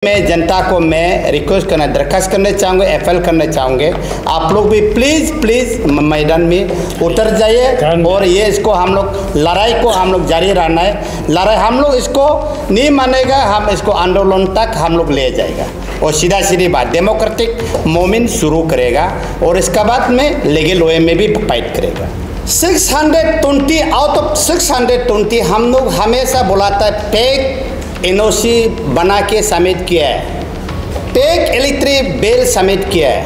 मैं जनता को मैं रिक्वेस्ट करना दरख्वास्त करना चाहूँगा, एफएल करना चाहूँगे, आप लोग भी प्लीज़ मैदान में उतर जाइए और ये इसको हम लोग लड़ाई को हम लोग जारी रहना है। लड़ाई हम लोग इसको नहीं मानेगा, हम इसको आंदोलन तक हम लोग ले जाएगा और सीधा सीधी बात डेमोक्रेटिक मूवमेंट शुरू करेगा और इसका बाद में लीगल वे में भी फाइट करेगा। 620 आउट ऑफ 620 हम लोग हमेशा बुलाता है पेक एनओसी बना के सबमिट किया है, पेक इलेक्ट्रिक बिल सबमिट किया है,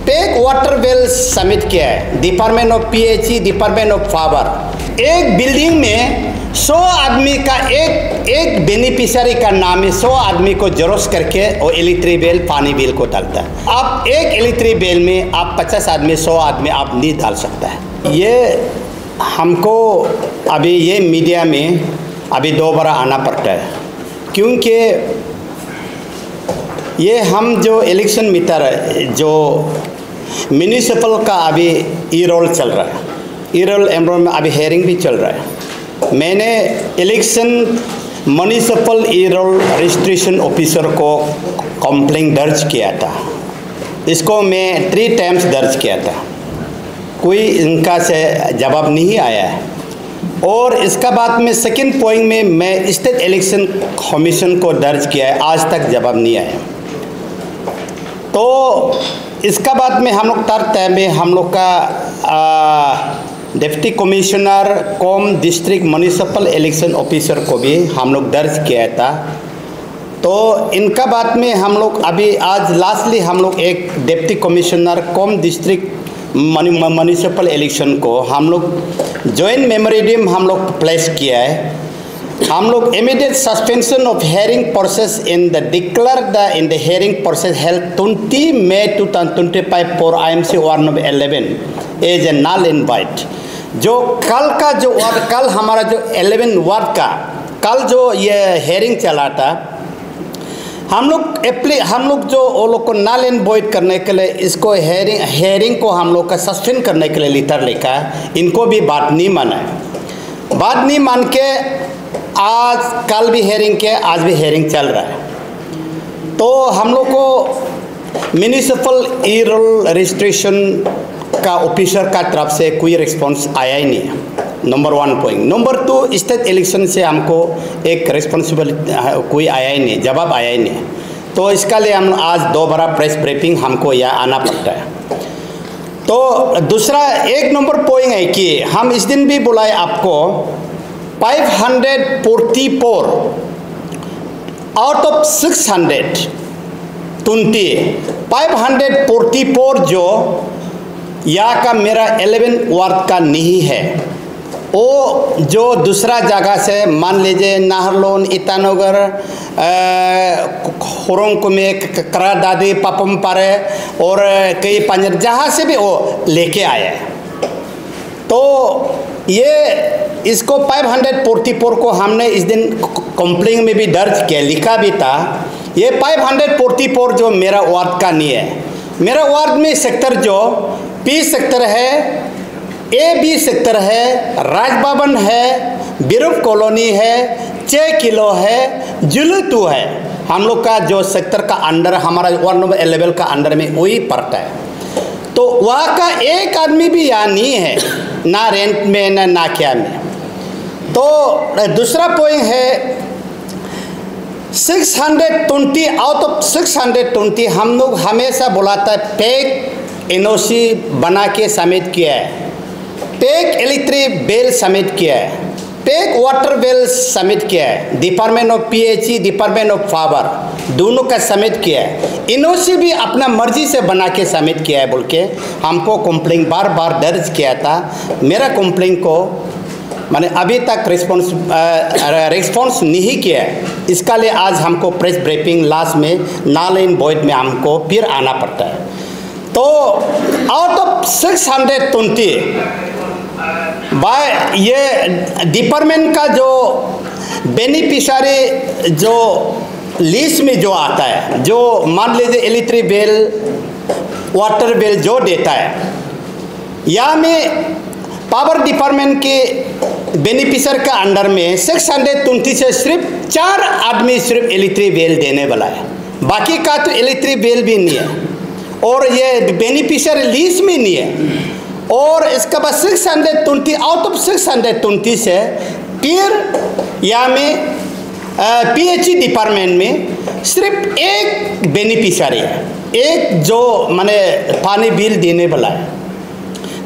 पेक वाटर बिल सबमिट किया है, department of PHE, department of power. एक बिल्डिंग में 100 आदमी का एक बेनिफिशियरी का नाम है, 100 आदमी को जरूरत करके वो इलेक्ट्रिक बिल पानी बिल को डालता है। आप एक इलेक्ट्रिक बिल में आप 50 आदमी 100 आदमी आप नहीं डाल सकता है। ये हमको अभी ये मीडिया में अभी दोबारा आना पड़ता है क्योंकि ये हम जो इलेक्शन मीटर जो म्यूनिसिपल का अभी ई रोल चल रहा है, ई रोल एमरोल में अभी हेयरिंग भी चल रहा है। मैंने इलेक्शन म्यूनिसिपल ई रोल रजिस्ट्रेशन ऑफिसर को कंप्लेंट दर्ज किया था, इसको मैं 3 टाइम्स दर्ज किया था, कोई इनका से जवाब नहीं आया है। और इसका बाद में सेकंड पॉइंट में मैं स्टेट इलेक्शन कमीशन को दर्ज किया है, आज तक जवाब नहीं आया। तो इसका बाद में हम लोग थर्ड टाइम में हम लोग का deputy commissioner com district municipal election officer को भी हम लोग दर्ज किया था। तो इनका बाद में हम लोग अभी आज लास्टली हम लोग एक deputy commissioner com district municipal election को हम लोग जॉइंट मेमोरेंडम हम लोग प्लेस किया है। हम लोग immediate suspension of hearing process in the declare the in the hearing process held 20 May 2025 for IMC ward number 11 as a null and void. जो कल का जो वार्ड कल हमारा जो 11 वार्ड का कल जो ये हेयरिंग चला था, हम लोग जो वो लोग को नल इन वॉइड करने के लिए इसको हेयरिंग को हम लोग का सस्पेंड करने के लिए लेटर लिखा है। इनको भी बात नहीं माना है, बात नहीं मान के आज कल भी हेयरिंग के आज भी हेयरिंग चल रहा है। तो हम लोग को म्यूनिसिपल ई रोल रजिस्ट्रेशन का ऑफिसर का तरफ से कोई रिस्पॉन्स आया ही नहीं है, number 1 point. Number 2 state election से हमको एक रिस्पॉन्सिबल कोई आया ही नहीं, जवाब आया ही नहीं। तो इसका लिए हम आज दोबारा प्रेस ब्रीफिंग हमको यहाँ आना पड़ता है। तो दूसरा एक नंबर पॉइंट है कि हम इस दिन भी बुलाए आपको 544 आउट ऑफ 620 544 जो यहाँ का मेरा 11 वार्ड का नहीं है, वो जो दूसरा जगह से मान लीजिए नाहरलोन, ईटानगर, खुरोंग में करादादी, पापम पारे और कई पंजर जहाँ से भी वो लेके आए। तो ये इसको 544 को हमने इस दिन कंप्लेंट में भी दर्ज किया, लिखा भी था। ये 544 जो मेरा वार्ड का नहीं है। मेरा वार्ड में सेक्टर जो पी सेक्टर है, ए बी सेक्टर है, राजभवन है, बिरुप कॉलोनी है, 6 किलो है, जुलू 2 है। हम लोग का जो सेक्टर का अंडर हमारा वार्ड नंबर 11 का अंडर में वही पड़ता है। तो वहाँ का एक आदमी भी यहाँ नहीं है, ना रेंट में ना क्या में। तो दूसरा पॉइंट है 620 आउट ऑफ 620 हम लोग हमेशा बुलाता है पेक एनओसी बना के सबमिट किया है, पेक इलेक्ट्रिक बिल सबमिट किया है, पेक वाटर बिल सबमिट किया है, department of PHE, department of power दोनों का सबमिट किया है। एनओसी भी अपना मर्जी से बना के सबमिट किया है बोल के हमको कंप्लेंट बार बार दर्ज किया था। मेरा कंप्लेंट को मैंने अभी तक रिस्पॉन्स नहीं किया है। इसका लिए आज हमको प्रेस ब्रीफिंग लास्ट में नल इन वॉइड में हमको फिर आना पड़ता है। तो आउट ऑफ 620 बाय ये डिपार्टमेंट का जो बेनिफिशियरी जो लिस्ट में जो आता है, जो मान लीजिए इलेक्ट्रिक बिल, वाटर बिल जो देता है, या में पावर डिपार्टमेंट के बेनिफिशियर का अंडर में 620 से सिर्फ 4 आदमी सिर्फ इलेक्ट्रिक बिल देने वाला है। बाकी का तो इलेक्ट्रिक बिल भी नहीं है, और ये बेनिफिशियरी लिस्ट में नहीं है। और इसके बाद 620 आउट ऑफ 620 है, फिर यहाँ में PHE डिपार्टमेंट में सिर्फ एक बेनिफिशियरी है, एक जो माने पानी बिल देने वाला है।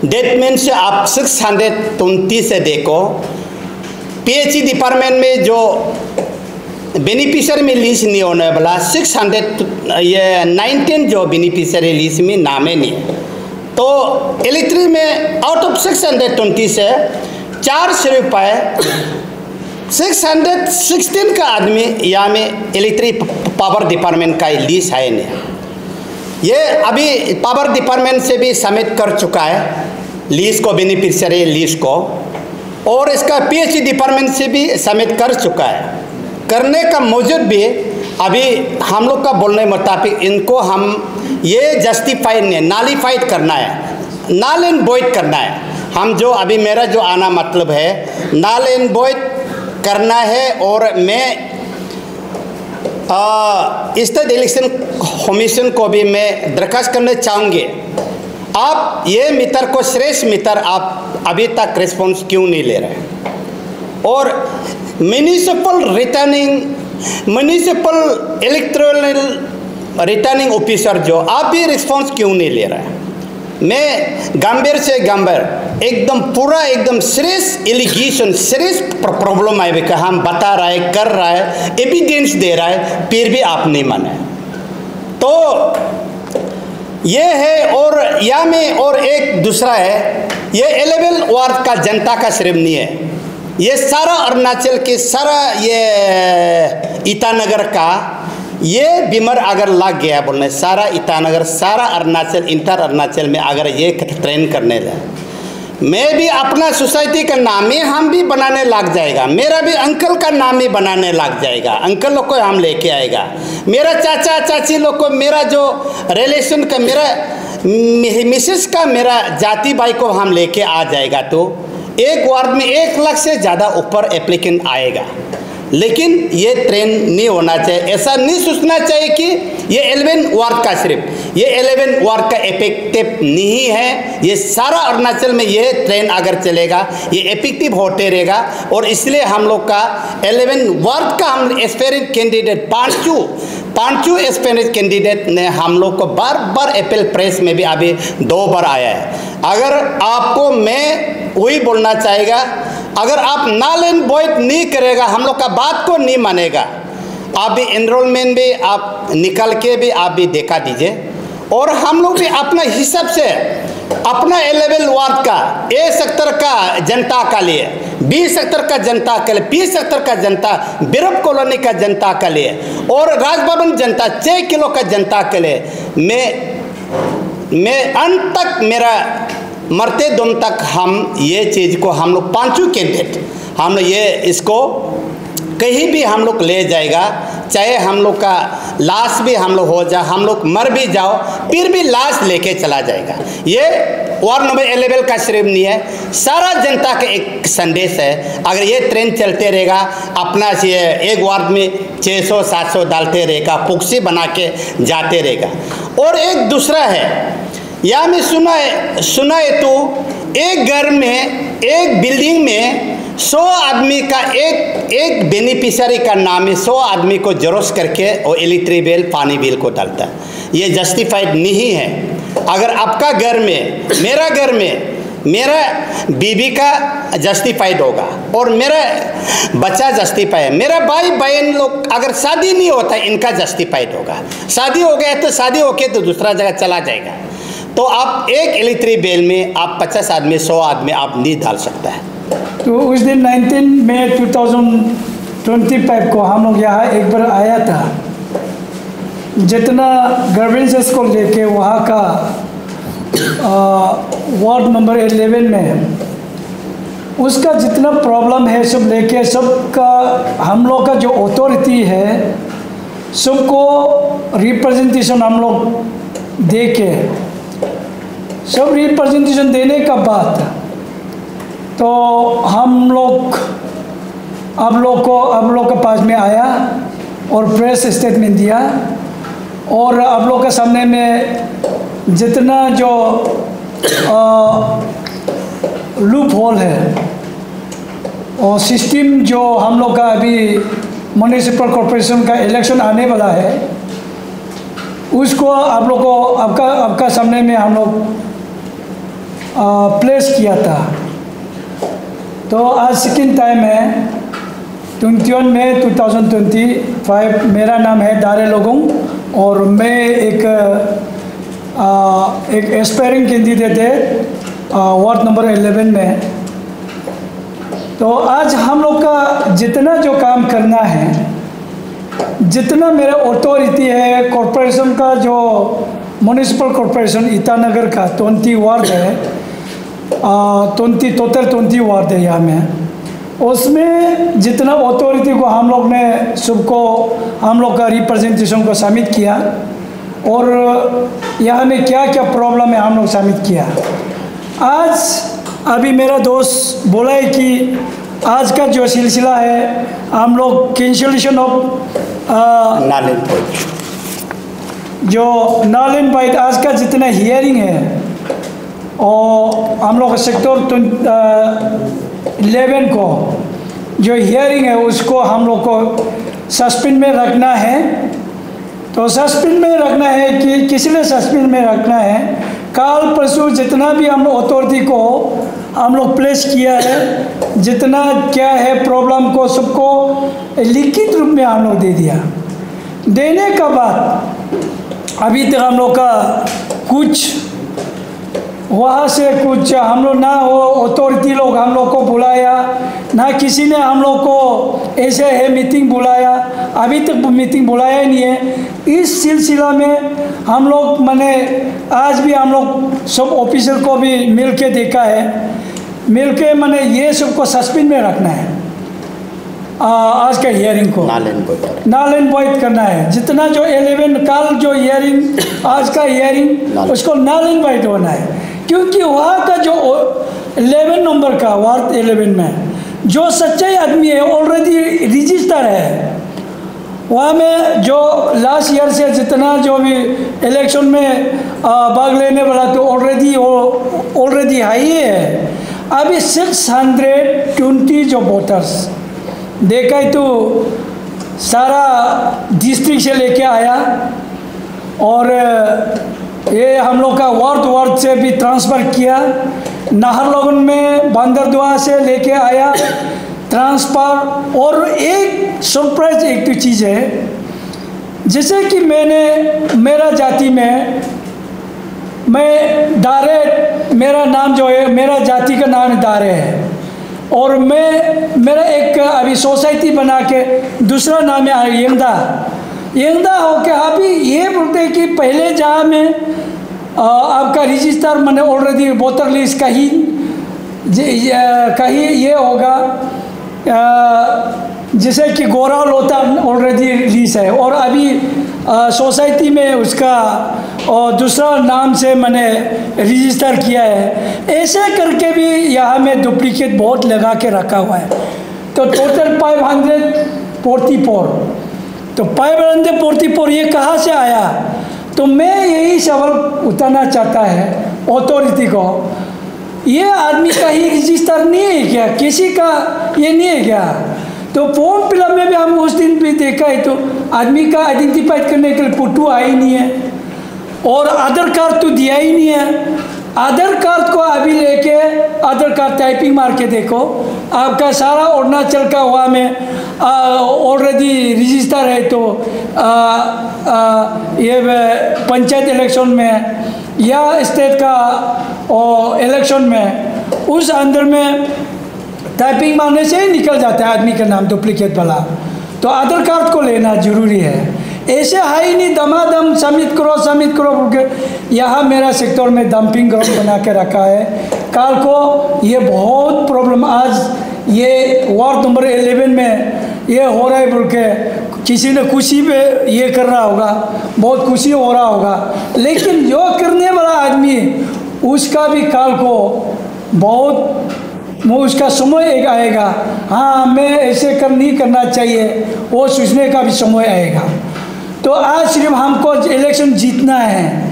डेट मीन्स आप 620 से देखो, PHE डिपार्टमेंट में जो बेनिफिशियरी में लिस्ट नहीं होने वाला 619 जो बेनिफिशियरी लिस्ट में नाम ही नहीं है। तो इलेक्ट्रिक में आउट ऑफ 620 से 400 रुपये 616 का आदमी यहाँ में इलेक्ट्रिक पावर डिपार्टमेंट का लिस्ट है नहीं। ये अभी पावर डिपार्टमेंट से भी सबमिट कर चुका है लिस्ट को, बेनिफिशियरी लिस्ट को, और इसका PHE डिपार्टमेंट से भी सबमिट कर चुका है। करने का मौजूद भी अभी हम लोग का बोलने मुताबिक इनको हम ये जस्टिफाइड नहीं, नालीफाइड करना है, नाल एंड वॉइड करना है। हम जो अभी मेरा जो आना मतलब है नाल एंड वॉइड करना है। और मैं स्टेट इलेक्शन कमीशन को भी मैं दरखास्त करना चाहूँगी, आप ये मीटर को श्रेष्ठ मीटर आप अभी तक रिस्पॉन्स क्यों नहीं ले रहे? और म्यूनिसिपल इलेक्टोरल रिटर्निंग ऑफिसर जो आप भी रिस्पॉन्स क्यों नहीं ले रहे हैं? मैं गंभीर से गंभीर एकदम पूरा एकदम श्रेष्ठ एलिगेशन, श्रेष्ठ प्रॉब्लम है कि हम बता रहा है, कर रहा है, एविडेंस दे रहा है, फिर भी आप नहीं माने। तो ये है। और यहाँ में और एक दूसरा है, ये 11 वार्ड का जनता का सिर्फ नहीं है, ये सारा अरुणाचल के सारा ये ईटानगर का ये बीमार अगर लग गया बोलने, सारा ईटानगर सारा अरुणाचल इंटर अरुणाचल में अगर ये ट्रेन करने लगे, मैं भी अपना सोसाइटी का नाम ही हम भी बनाने लग जाएगा, मेरा भी अंकल का नाम ही बनाने लग जाएगा, अंकल लोग को हम लेके आएगा, मेरा चाचा चाची लोग को, मेरा जो रिलेशन का, मेरा मिसेस का, मेरा जाति भाई को हम लेके आ जाएगा। तो एक वार्ड में 1 लाख से ज़्यादा ऊपर एप्लीकेंट आएगा। लेकिन ये ट्रेन नहीं होना चाहिए, ऐसा नहीं सोचना चाहिए कि ये 11 वार्ड का सिर्फ ये 11 वार्ड का इफेक्टिव नहीं है, ये सारा अरुणाचल में ये ट्रेन अगर चलेगा ये इफेक्टिव होते रहेगा। और इसलिए हम लोग का 11 वार्ड का हम aspirant candidate Panchu aspirant candidate ने हम लोग को बार बार एपल प्रेस में भी अभी 2 बार आया है। अगर आपको मैं वही बोलना चाहेगा, अगर आप नाल एंड वॉइड नहीं करेगा, हम लोग का बात को नहीं मानेगा, आप भी एनरोलमेंट भी आप निकल के भी आप भी देखा दीजिए। और हम लोग भी अपना हिसाब से अपना 11 वार्ड का A सेक्टर का जनता का लिए, B सेक्टर का जनता के लिए, P सेक्टर का जनता, बिरब कॉलोनी का जनता के लिए और राजभवन जनता 6 किलो का जनता के लिए मैं अंत तक मेरा मरते दम तक हम ये चीज़ को हम लोग पांचों कैंडिडेट हम लोग ये इसको कहीं भी हम लोग ले जाएगा, चाहे हम लोग का लाश भी हम लोग हो जाए, हम लोग मर भी जाओ, फिर भी लाश लेके चला जाएगा। ये वार्ड नंबर 11 का सिर्फ नहीं है, सारा जनता का एक संदेश है। अगर ये ट्रेन चलते रहेगा, अपना से एक वार्ड में 600-700 डालते रहेगा, पुक्सी बना के जाते रहेगा। और एक दूसरा है, या मैं सुना है तो एक घर में, एक बिल्डिंग में 100 आदमी का एक बेनिफिशियरी का नाम है, 100 आदमी को जरूरत करके वो इलेक्ट्रिक बिल, पानी बिल को डालता है। ये जस्टिफाइड नहीं है। अगर आपका घर में, मेरा घर में, मेरा बीबी का जस्टिफाइड होगा और मेरा बच्चा जस्टिफाइड है, मेरा भाई बहन लोग अगर शादी नहीं होता इनका जस्टिफाइड होगा, शादी हो गया तो शादी होके तो दूसरा जगह चला जाएगा। तो आप एक इलेक्ट्रिक बिल में आप 50 आदमी 100 आदमी आप नहीं डाल सकता है। तो उस दिन 19 मई 2025 को हम लोग यहाँ एक बार आया था, जितना गर्वेंसेस को लेके वहाँ का वार्ड नंबर 11 में उसका जितना प्रॉब्लम है सब लेके, सबका हम लोग का जो अथॉरिटी है सबको रिप्रेजेंटेशन हम लोग दे के, सब रिप्रेजेंटेशन देने का बाद तो हम लोग आप लोग के पास में आया और प्रेस स्टेटमेंट दिया और आप लोग के सामने में जितना जो लूप होल है और सिस्टम जो हम लोग का अभी म्युनिसिपल कॉरपोरेशन का इलेक्शन आने वाला है, उसको आप लोग को आपका सामने में हम लोग प्लेस किया था। तो आज सेकेंड टाइम है 21 मई 2025। मेरा नाम है दारे लोगोंग और मैं एक एस्पायरिंग कैंडिडेट है वार्ड नंबर 11 में। तो आज हम लोग का जितना जो काम करना है, जितना मेरा अथॉरिटी है, कॉरपोरेशन का जो म्युनिसिपल कॉरपोरेशन ईटानगर का 20 वार्ड है, 20 वार्ड है यहाँ में, उसमें जितना अथॉरिटी को हम लोग ने सबको हम लोग का रिप्रेजेंटेशन को सबमिट किया और यहाँ में क्या क्या प्रॉब्लम है हम लोग सबमिट किया। आज अभी मेरा दोस्त बोला है कि आज का जो सिलसिला है हम लोग कैंसिलेशन ऑफ जो नल एंड वाइट आज का जितना हियरिंग है और हम लोग सेक्टर 11 को जो हियरिंग है उसको हम लोग को सस्पेंड में रखना है। तो सस्पेंड में रखना है कि किसी ने सस्पेंड में रखना है। कल परसों जितना भी हम लोग अथॉरिटी को हम लोग प्लेस किया है, जितना क्या है प्रॉब्लम को सबको लिखित रूप में हम लोग दे दिया। देने के बाद अभी तक हम लोग का कुछ वहाँ से कुछ हम लोग ना वो अथॉरिटी लोग हम लोग को बुलाया, ना किसी ने हम लोग को ऐसे है मीटिंग बुलाया, अभी तक मीटिंग बुलाया ही नहीं है। इस सिलसिला में हम लोग मैंने आज भी हम लोग सब ऑफिसर को भी मिल के देखा है, मिल के मैंने ये सबको सस्पेंड में रखना है। आज का हियरिंग को नाल एंड वॉइड करना है। जितना जो 11 कल जो हियरिंग आज का हियरिंग उसको नाल एंड वॉइड होना है, क्योंकि वहाँ का जो 11 नंबर का वार्ड 11 में जो सच्चाई आदमी है ऑलरेडी रजिस्टर है। वहाँ में जो लास्ट ईयर से जितना जो भी इलेक्शन में भाग लेने वाला तो ऑलरेडी हाई है। अभी 620 जो वोटर्स देखा है तो सारा डिस्ट्रिक्ट से लेके आया और ये हम लोग का वार्ड से भी ट्रांसफ़र किया। नाहरलगुन में बंदरदुआ से लेके आया ट्रांसफ़र। और एक सरप्राइज एक तो चीज़ है, जैसे कि मैंने मेरा जाति में मैं दारे, मेरा नाम जो है मेरा जाति का नाम दारे है और मैं मेरा एक अभी सोसाइटी बना के दूसरा नाम है यंगदा हो के अभी ये बोलते हैं कि पहले जहाँ में आपका रजिस्टर मैंने ऑलरेडी वोटर लिस्ट कहीं ये होगा जैसे कि गोरा लोता ऑलरेडी लिस्ट है और अभी सोसाइटी में उसका और दूसरा नाम से मैंने रजिस्टर किया है। ऐसे करके भी यहाँ में डुप्लीकेट वोट लगा के रखा हुआ है। तो टोटल 544। तो 544 ये कहाँ से आया? तो मैं यही सवाल उठाना चाहता है अथॉरिटी को, ये आदमी का ही रजिस्टर नहीं है क्या? किसी का ये नहीं है क्या? तो फॉर्म फिलअप में भी हम उस दिन भी देखा है तो आदमी का आइडेंटिफाई करने के लिए फोटो आई नहीं है और आधार कार्ड तो दिया ही नहीं है। आधार कार्ड को अभी लेके आधार कार्ड टाइपिंग मार के देखो, आपका सारा अरुणाचल का हुआ में ऑलरेडी रजिस्टर है। तो ये पंचायत इलेक्शन में या स्टेट का इलेक्शन में उस अंदर में टाइपिंग मारने से ही निकल जाता है आदमी का नाम डुप्लीकेट वाला। तो आधार कार्ड को लेना जरूरी है। ऐसे हाई नहीं दमादम सबमिट करो क्योंकि यहाँ मेरा सेक्टर में डंपिंग ग्राउंड बना के रखा है। कल को ये बहुत प्रॉब्लम, आज ये वार्ड नंबर 11 में ये हो रहा है बोल के किसी ने खुशी पे ये कर रहा होगा, बहुत खुशी हो रहा होगा, लेकिन जो करने वाला आदमी उसका भी कल को बहुत उसका समय एक आएगा, हाँ मैं ऐसे नहीं करना चाहिए, वो सोचने का भी समय आएगा। तो आज सिर्फ हमको इलेक्शन जीतना है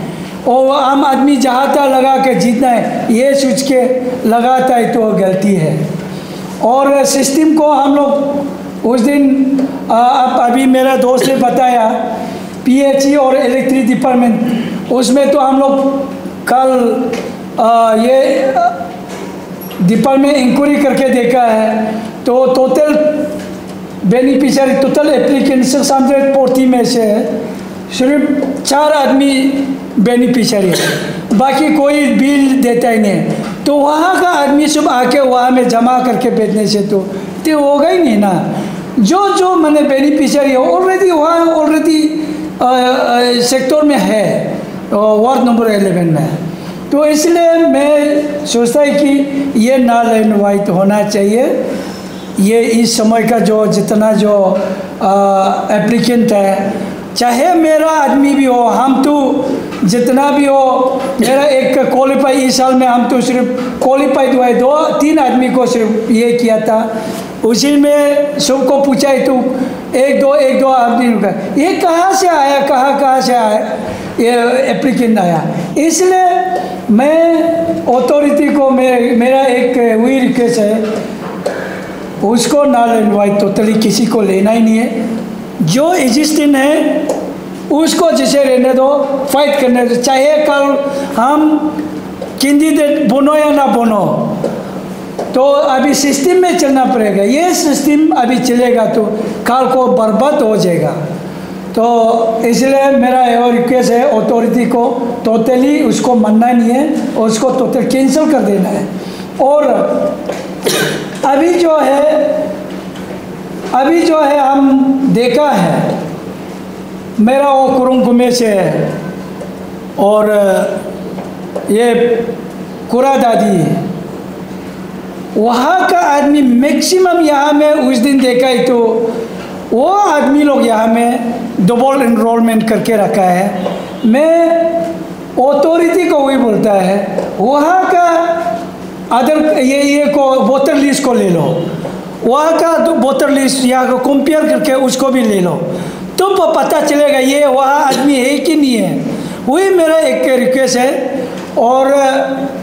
और आम आदमी जहाँ लगा के जीतना है, ये सोच के लगाता है तो गलती है। और सिस्टम को हम लोग उस दिन अब अभी मेरा दोस्त ने बताया PHE और इलेक्ट्रिक डिपार्टमेंट, उसमें तो हम लोग कल ये डिपार्टमेंट इंक्वायरी करके देखा है तो टोटल बेनिफिशियरी, टोटल एप्लीकेंट 640 में से सिर्फ 4 आदमी बेनिफिशियरी, बाकी कोई बिल देता ही नहीं। तो वहाँ का आदमी सब आके वहाँ में जमा करके बेचने से तो होगा ही नहीं ना। जो मैंने बेनिफिशियरी ऑलरेडी वहाँ ऑलरेडी सेक्टर में है, वार्ड नंबर 11 में। तो इसलिए मैं सोचता है कि ये नल एंड वाइट होना चाहिए। ये इस समय का जो जितना जो एप्लीकेंट है, चाहे मेरा आदमी भी हो, हम तो जितना भी हो, मेरा एक क्वालिफाई इस साल में हम तो सिर्फ क्वालिफाइड हुआ है, 2-3 आदमी को सिर्फ ये किया था। उसी में सबको पूछा है तो एक दो आदमी का ये कहाँ से आया, कहाँ से आया ये एप्लीकेंट आया। इसलिए मैं अथॉरिटी को मेरा एक वही रिक्वेस्ट है, उसको नल एंड वाइट टोटली किसी को लेना ही नहीं है। जो एग्जिस्टिंग है उसको जैसे रहने दो, फाइट करने दो, चाहे कल हम कैंडिडेट बनो या ना बनो, तो अभी सिस्टम में चलना पड़ेगा। ये सिस्टम अभी चलेगा तो कल को बर्बाद हो जाएगा। तो इसलिए मेरा ये रिक्वेस्ट है अथॉरिटी को, टोटली उसको मानना नहीं है, उसको टोटल कैंसिल कर देना है। और अभी जो है हम देखा है, मेरा वो कुरुंगुमे से है और ये कुरा दादी, वहाँ का आदमी मैक्सिमम यहाँ में उस दिन देखा है तो वो आदमी लोग यहाँ में डबल एनरोलमेंट करके रखा है। मैं अथॉरिटी को वही बोलता है, वहाँ का अदर ये को वोटर लिस्ट को ले लो, वहाँ का वोटर लिस्ट यहाँ को कंपेयर करके उसको भी ले लो, तो पता चलेगा ये वहाँ आदमी है कि नहीं है। वही मेरा एक रिक्वेस्ट है। और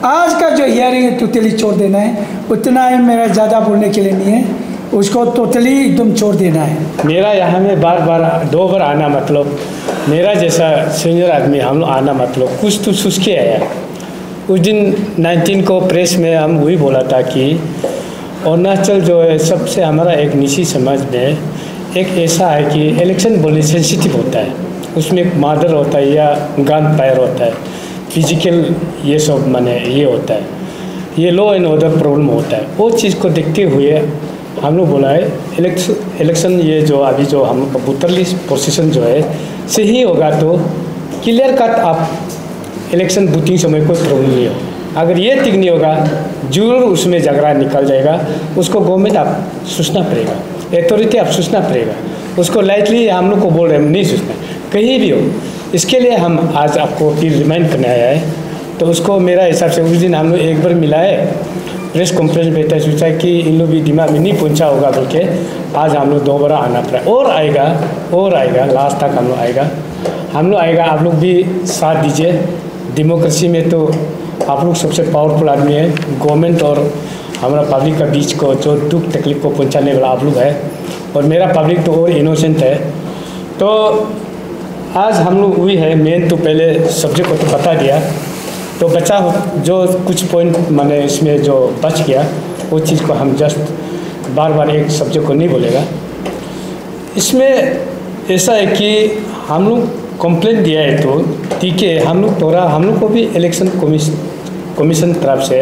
आज का जो हियरिंग है टोटली छोड़ देना है, उतना ही मेरा ज़्यादा बोलने के लिए नहीं है, उसको टोटली एकदम छोड़ देना है। मेरा यहाँ में बार 2 बार आना मतलब, मेरा जैसा सीनियर आदमी हम लोग आना मतलब कुछ तो सोच के आया। उस दिन 19 को प्रेस में हम वही बोला था कि अरुणाचल जो है सबसे हमारा एक निजी समाज में एक ऐसा है कि इलेक्शन बहुत सेंसिटिव होता है, उसमें मर्डर होता है या गन फायर होता है, फिजिकल ये सब माने ये होता है, ये लॉ एंड ऑर्डर प्रॉब्लम होता है। वो चीज़ को देखते हुए हम लोग बोला है इलेक्शन ये जो अभी जो हम वोटर लिस्ट प्रोसेसन जो है सही होगा तो क्लियर कट आप इलेक्शन वोटिंग समय कोई प्रॉब्लम नहीं हो। अगर ये ठीक नहीं होगा जरूर उसमें झगड़ा निकल जाएगा, उसको गवर्नमेंट आप सोचना पड़ेगा, अथॉरिटी आप सोचना पड़ेगा, उसको लाइटली हम लोग को बोल रहे हैं नहीं सोचना कहीं भी हो। इसके लिए हम आज आपको फिर रिमाइंड करने आया है। तो उसको मेरा हिसाब से उस दिन हम लोग एक बार मिला है, प्रेस कॉन्फ्रेंस में था, सोचा कि इन लोग भी दिमाग में नहीं पहुंचा होगा बोल के आज हम लोग 2 बार आना पड़ा और आएगा लास्ट तक हम लोग आएगा। आप लोग भी साथ दीजिए। डेमोक्रेसी में तो आप लोग सबसे पावरफुल आदमी है, गवर्नमेंट और हमारा पब्लिक का बीच को जो दुख तकलीफ को पहुंचाने वाला आप लोग है, और मेरा पब्लिक तो और इनोसेंट है। तो आज हम लोग वही है मेन, तो पहले सब्जेक्ट को तो बता दिया, तो बचा जो कुछ पॉइंट मैंने इसमें जो बच गया वो चीज़ को हम जस्ट बार एक सब्जेक्ट को नहीं बोलेगा। इसमें ऐसा है कि हम लोग कंप्लेंट दिया है तो ठीक है, हम लोग को भी इलेक्शन कमीशन तरफ से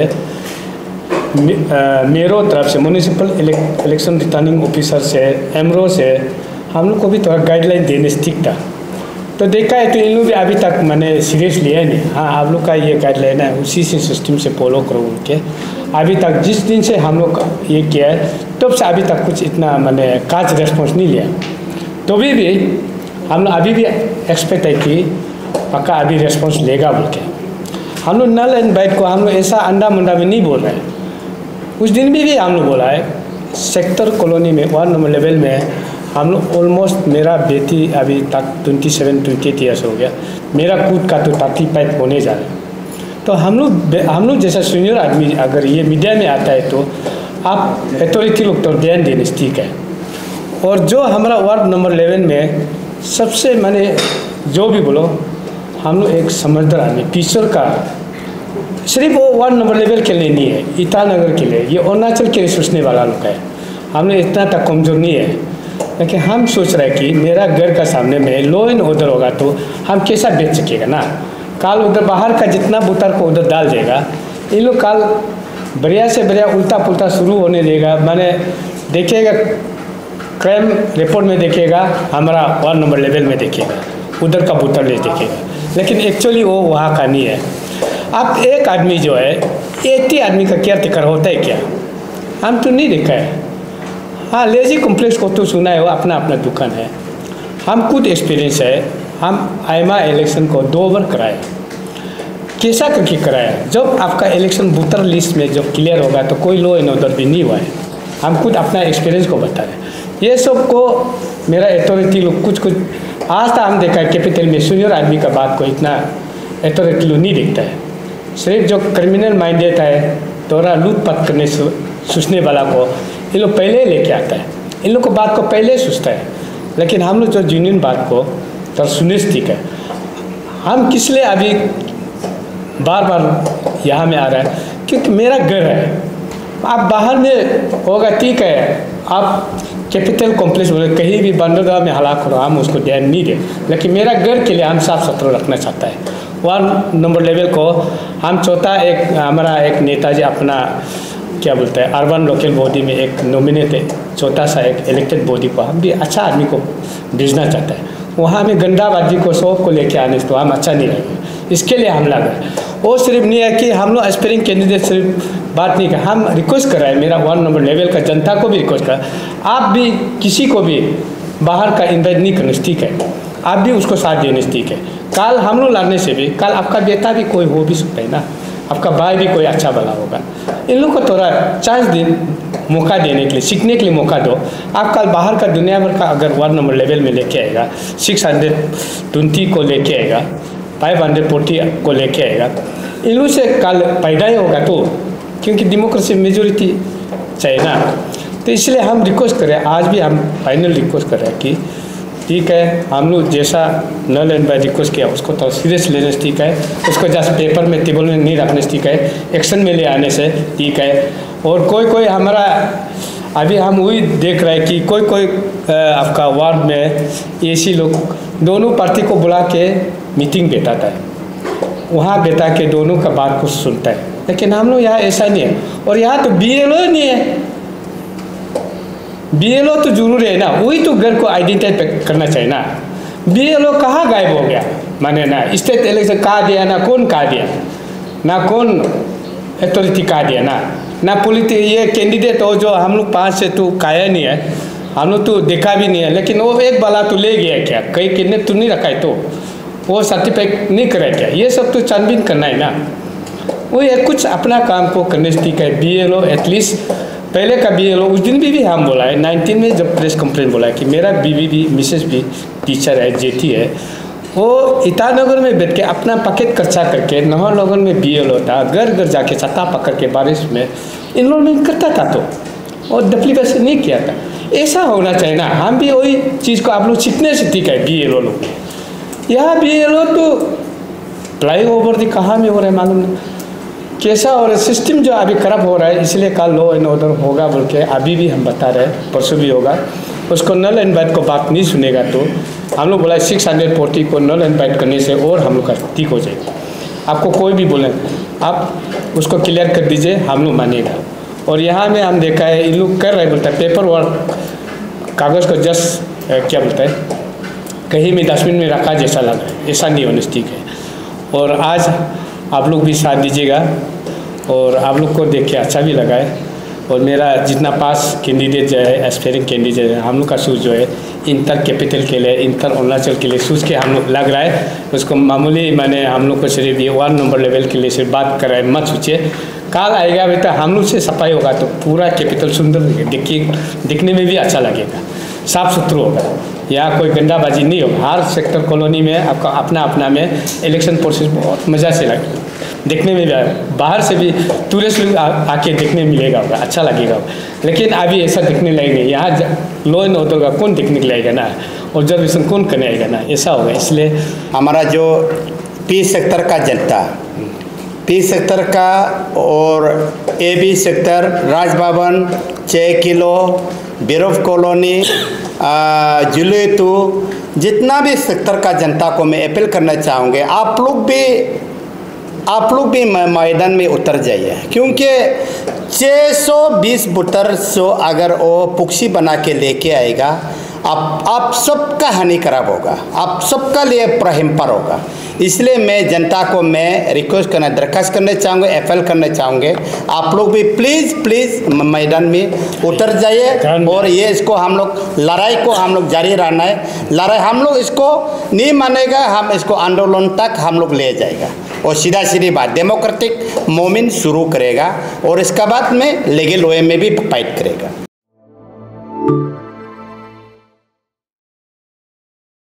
मेरो तरफ से म्यूनिसिपल इलेक्शन रिटर्निंग ऑफिसर से एमरो से हम लोग को भी थोड़ा गाइडलाइन देने ठीक था। तो देखा है तो इन लोग भी अभी तक मैंने सीरियस लिया है नहीं। हाँ, आप लोग का ये गाइडलाइन है उसी से सिस्टम से फॉलो करो उनके। अभी तक जिस दिन से हम लोग ये किया है तब से अभी तक कुछ इतना मैंने काज रेस्पॉन्स नहीं लिया। तो भी हम लोग अभी भी एक्सपेक्ट है कि पक्का अभी रेस्पॉन्स लेगा बोल के। हम लोग नल एंड वाइट को हम लोग ऐसा अंडा मुंडा में नहीं बोल रहे हैं। उस दिन भी हम लोग बोला है सेक्टर कॉलोनी में वार्ड नंबर 11 में हम लोग ऑलमोस्ट, मेरा बेटी अभी तक 27-28 ईयर्स हो गया, मेरा खुद का तो 35 होने जा रहा है। तो हम लोग जैसा सीनियर आदमी अगर ये मीडिया में आता है तो आप अथॉरिटी लोग तो ध्यान देने ठीक है। और जो हमारा वार्ड नंबर 11 में सबसे माने जो भी बोलो, हम लोग एक समझदार आदमी पिछड़ का, सिर्फ वो वार्ड नंबर 11 के लिए नहीं है, ईटानगर के लिए, ये अरुणाचल के लिए सोचने वाला लोग है। हम लोग इतना तक कमजोर नहीं है, लेकिन हम सोच रहे हैं कि मेरा घर का सामने में लॉ एंड ऑर्डर होगा तो हम कैसा बेच सकेगा ना। काल उधर बाहर का जितना बुतर को उधर डाल देगा, इन लोग काल बढ़िया से बढ़िया उल्टा पुल्टा शुरू होने देगा। मैंने देखिएगा क्राइम रिपोर्ट में देखेगा, हमारा वार्ड नंबर 11 में देखेगा, उधर का बुतर ले देखेगा, लेकिन एक्चुअली वो वहाँ का नहीं है। अब एक आदमी जो है 80 आदमी का केयर टेकर होता है क्या? हम तो नहीं देखा है। हाँ, लेजी कॉम्प्लेक्स को तो सुना है, वो अपना अपना दुकान है। हम खुद एक्सपीरियंस है, हम आइमा इलेक्शन को 2 बार कराए। कैसा करके कराया? जब आपका इलेक्शन वोटर लिस्ट में जब क्लियर होगा तो कोई लॉ एंड ऑर्डर भी नहीं हुआ है। हम खुद अपना एक्सपीरियंस को बता रहे हैं। ये सब को मेरा अथॉरिटी लोग कुछ आज तक हम देखा है कैपिटल में सीनियर आदमी का बात को इतना अथॉरिटी लोग नहीं देखता है। सिर्फ जो क्रिमिनल माइंडेड है, थोड़ा लूटपाट करने सोचने वाला को ये लोग पहले लेके आता है, इन लोग को बात को पहले सोचता है। लेकिन हम लोग जो जेन्युइन बात को तो सुनिश्चित है। हम किस लिए अभी बार बार यहाँ में आ रहा है? क्योंकि मेरा घर है। आप बाहर में होगा ठीक है, आप कैपिटल कॉम्प्लेक्स बोले कहीं भी बंदरगाह में हलाक हो, हम उसको ध्यान नहीं दें, लेकिन मेरा घर के लिए हम साफ सुथरा रखना चाहता है। वार्ड नंबर 11 को हम चौथा एक हमारा एक नेताजी अपना क्या बोलते हैं अर्बन लोकल बॉडी में एक नॉमिनेट है, छोटा सा एक इलेक्टेड बॉडी को हम भी अच्छा आदमी को भेजना चाहता है। वहाँ में गंदाबाजी को सब को लेके आने से तो हम अच्छा नहीं लगेगा, इसके लिए हम लग रहे। वो सिर्फ नहीं है कि हम लोग एस्पायरिंग कैंडिडेट सिर्फ बात नहीं कर, हम रिक्वेस्ट कर रहे हैं, मेरा वार्ड नंबर 11 का जनता को भी रिक्वेस्ट कर, आप भी किसी को भी बाहर का इन्वाइट नहीं करने से ठीक है, आप भी उसको साथ देने से ठीक है। कल हम लोग लड़ने से भी कल आपका बेटा भी कोई हो भी सकता है ना, आपका भाई भी कोई अच्छा भला होगा। इन लोग को थोड़ा चांस दे, मौका देने के लिए, सीखने के लिए मौका दो। आप कल बाहर का दुनिया भर का अगर वार्ड नंबर 11 में लेके आएगा, 620 को लेके आएगा, 540 को लेके आएगा, इन लोग से कल पैदा ही होगा तो, क्योंकि डेमोक्रेसी मेजोरिटी चाहिए ना। तो इसलिए हम रिक्वेस्ट करें, आज भी हम फाइनल रिक्वेस्ट कर रहे हैं कि ठीक है, हम लोग जैसा नल एंड बाय रिक्वेस्ट किया उसको तो सीरियस लेने से ठीक है, उसको जस्ट पेपर में टेबल में नहीं रखने से ठीक है, एक्शन में ले आने से ठीक है। और कोई हमारा अभी हम वही देख रहे हैं कि कोई आपका वार्ड में ऐसी लोग दोनों पार्टी को बुला के मीटिंग बैठाता है, वहाँ बैठा के दोनों का बात को सुनता है। लेकिन हम लोग यहाँ ऐसा नहीं है, और यहाँ तो BLO नहीं है। BLO तो जरूर है ना, वही तो घर को आइडेंटिफाई करना चाहिए ना। BLO कहाँ गायब हो गया? माने ना स्टेट इलेक्शन कहाँ दिया, ना कौन कहाँ दिया, ना कौन अथॉरिटी कहाँ दिया, ना ये कैंडिडेट हो जो हम लोग 5 से तो काया नहीं है, हम लोग तो देखा भी नहीं है। लेकिन वो एक बाला तो ले गया क्या, कहीं किन्ने तो नहीं रखा है, तो वो सर्टिफाइड नहीं करा क्या? ये सब तो छानबीन करना है ना। वो ये कुछ अपना काम को करने से ठीक है। BLO एटलीस्ट पहले का BLO उस दिन भी हम बोला है 19 में जब प्रेस कंप्लेंट बोला है कि मेरा बीवी भी मिसेस भी टीचर है, जेठी है, वो ईटानगर में बैठ के अपना पैकेट खर्चा करके नाहरलगुन में BLO था, घर घर जाके छत्ता पकड़ के बारिश में इन्वॉल्वमेंट करता था, तो और डुप्लीकेशन नहीं किया था। ऐसा होना चाहिए ना। हम भी वही चीज़ को आप लोग सीखने से ठीक है। BLO लोग यहाँ BLO तो फ्लाई ओवर थी कहाँ में हो रहा है मालूम नहीं कैसा, और सिस्टम जो अभी खराब हो रहा है, इसलिए कल लॉ एंड ऑर्डर होगा बोल के अभी भी हम बता रहे हैं, परसों भी होगा। उसको नल एंड वाइट को बात नहीं सुनेगा तो हम लोग बोला 640 को नल एंड वाइट करने से और हम लोग का ठीक हो जाएगा। आपको कोई भी बोले आप उसको क्लियर कर दीजिए, हम लोग मानेगा। और यहाँ में हम देखा है इन लोग कर रहे बोलता है पेपर वर्क, कागज़ को जस्ट क्या बोलता है कहीं में डस्टबिन में रखा जैसा लग रहा है, ऐसा नहीं होना ठीक है। और आज आप लोग भी साथ दीजिएगा, और आप लोग को देख के अच्छा भी लगा है। और मेरा जितना पास कैंडिडेट जो है, एस्पायरिंग कैंडिडेट है, हम लोग का सूझ जो है इंटर कैपिटल के लिए, इंटर अरुणाचल के लिए सूझ के हम लोग लग रहा है। उसको मामूली मैंने हम लोग को सिर्फ ये वार्ड नंबर लेवल के लिए सिर्फ बात कर रहा है, मत सोचिए। काल आएगा बेटा हम लोग से सफाई होगा तो पूरा कैपिटल सुंदर दिखने में भी अच्छा लगेगा। साफ सुथरा होगा, यहाँ कोई गंदाबाजी नहीं होगा। हर सेक्टर कॉलोनी में आपका अपना अपना में इलेक्शन प्रोसेस बहुत मज़ा से लगे, देखने में भी बाहर से भी टूरिस्ट लोग आके देखने मिलेगा होगा, अच्छा लगेगा। लेकिन अभी ऐसा दिखने लगेगा, यहाँ लॉ एंड ऑर्डर का कौन देखने के लाएगा ना, ऑब्जर्वेशन कौन करने आएगा ना, ऐसा होगा। इसलिए हमारा जो पी सेक्टर का जनता, पी सेक्टर का और A B sector, Rajbhavan, 6 kilo, बिरोफ कॉलोनी, जुलेतू, जितना भी सेक्टर का जनता को मैं अपील करना चाहूँगे, आप लोग भी मैदान में उतर जाइए, क्योंकि 620 वोटर सो अगर वो पुक्सी बना के लेके आएगा, आप सबका हानि खराब होगा, आप सबका लिए प्रहिम्पर होगा। इसलिए मैं जनता को मैं रिक्वेस्ट करना, दरख्वास्त करना चाहूँगा, अपील करना चाहूँगे, आप लोग भी प्लीज़ मैदान में उतर जाइए। और ये इसको हम लोग लड़ाई को हम लोग जारी रहना है। लड़ाई हम लोग इसको नहीं मानेगा, हम इसको आंदोलन तक हम लोग ले जाएगा और सीधी बात डेमोक्रेटिक मूवमेंट शुरू करेगा और इसका बाद में लीगल वे में भी फाइट करेगा।